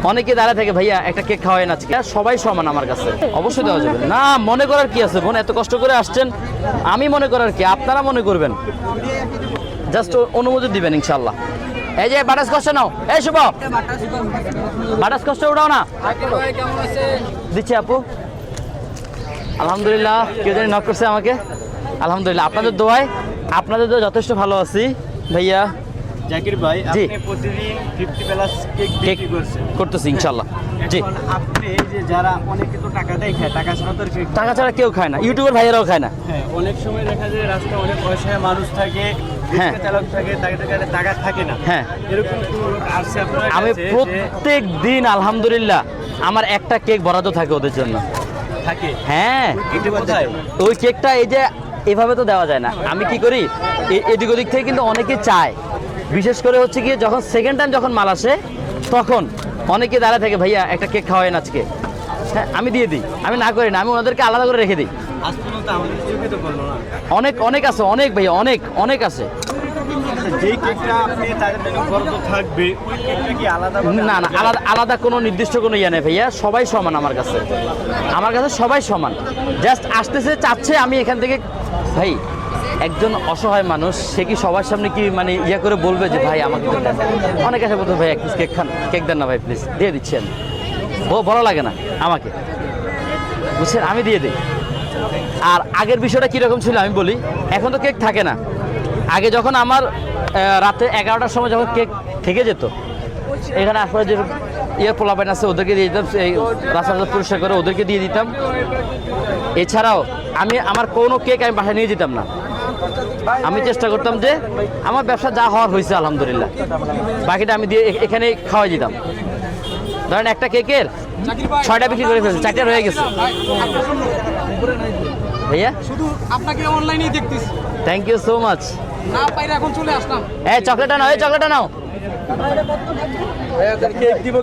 অনেকে দাঁড়ায় থাকে ভাইয়া একটা কেক খাওয়ায় না আজকে, সবাই সমান আমার কাছে, অবশ্যই দেওয়া যাবে। না মনে করার কি আছে বোন, এত কষ্ট করে আসছেন, আমি মনে করার কি, আপনারা মনে করবেন, জাস্ট অনুমতি দিবেন ইনশাল্লাহ। এই যে বাটাস কষ্ট নাও, এই শুভ বাটাস কষ্ট উঠাও না, দিচ্ছি আপু। আলহামদুলিল্লাহ, কেউ জানি নক করছে আমাকে, আলহামদুলিল্লাহ আপনাদের দোয়ায়, আপনাদের দোয়ায় যথেষ্ট ভালো আছি ভাইয়া। জাকির ভাই, জি। আপনি প্রতিদিন 50 প্লাস কেক কেক বিক্রি করছেন, করতেছি ইনশাল্লাহ। জি, এখন আপনি এই যে যারা অনেকে তো টাকা দেয় খায়, টাকা ছাড়া তো আর কেক, টাকা ছাড়া কেউ খায় না, ইউটিউবের ভাইয়েরাও খায় না। হ্যাঁ অনেক সময় দেখা যায় রাস্তায় অনেক পয়সায় মানুষ থাকে, হ্যাঁ। রিক্সা চালক থাকে, তাদের কাছে টাকা থাকে না। হ্যাঁ। এরকম কোনো লোক আসছে আপনার আমি কাছে যে প্রত্যেক দিন আলহামদুলিল্লাহ আমার একটা কেক বরাদ্দ থাকে ওদের জন্য। থাকে? হ্যাঁ, এটা কোথায়? ওই কেকটা এই যে এভাবে তো দেওয়া যায় না, আমি কি করি এদিক ওদিক থেকে কিন্তু অনেকে চায়, বিশেষ করে হচ্ছে কি যখন সেকেন্ড টাইম যখন মাল আসে তখন অনেকে দাঁড়ায় থাকে ভাইয়া একটা কেক খাওয়ায় না আজকে, হ্যাঁ আমি দিয়ে দিই, আমি না করি না, আমি ওনাদেরকে আলাদা করে রেখে দিই। আজ পর্যন্ত আমাদের চোখে তো পড়লো না। অনেক অনেক আছে, অনেক ভাইয়া, অনেক অনেক আছে। যেই কেকটা আপনি তাদের জন্য বরাদ্দ থাকবে, ওই কেকটা কি আলাদা? না না, আলাদা আলাদা কোনো নির্দিষ্ট কোনো ইয়ে নেই ভাইয়া, সবাই সমান আমার কাছে, আমার কাছে সবাই সমান। জাস্ট আসতেছে চাচ্ছে আমি এখান থেকে, ভাই একজন অসহায় মানুষ সে কি সবার সামনে কি মানে ইয়ে করে বলবে যে ভাই আমাকে তো দেন? অনেক এসে বলতো ভাই এক পিস কেক খান, কেক দেন না ভাই প্লিজ, দিয়ে দিচ্ছি আমি, বড় লাগে না আমাকে, বুঝছেন, আমি দিয়ে দিই। আর আগের বিষয়টা কীরকম ছিল আমি বলি, এখন তো কেক থাকে না, আগে যখন আমার রাতে 11টার সময় যখন কেক থেকে যেত, এখানে আসলে যে ইয়ে পোলাপাইন আছে ওদেরকে দিয়ে দিতাম, এই রাস্তা পরিষ্কার করে ওদেরকে দিয়ে দিতাম। এছাড়াও আমি আমার কোনো কেক আমি বাসায় নিয়ে যেতাম না, আমি চেষ্টা করতাম যে আমার ব্যবসা যা হওয়ার হয়েছে আলহামদুলিল্লাহ, বাকিটা আমি দিয়ে এখানে খাওয়াই দিতাম। ধরেন একটা কেকের 6টা বিক্রি করে ফেলছে, 4টা রয়ে গেছে ভাইয়া। শুধু আপনাকে অনলাইনেই দেখতেছি, থ্যাংক ইউ সো মাচ। না পাইলে এখন চলে আসলাম। এই চকলেটটা নাও, এই চকলেটটা নাও। কেক দিব।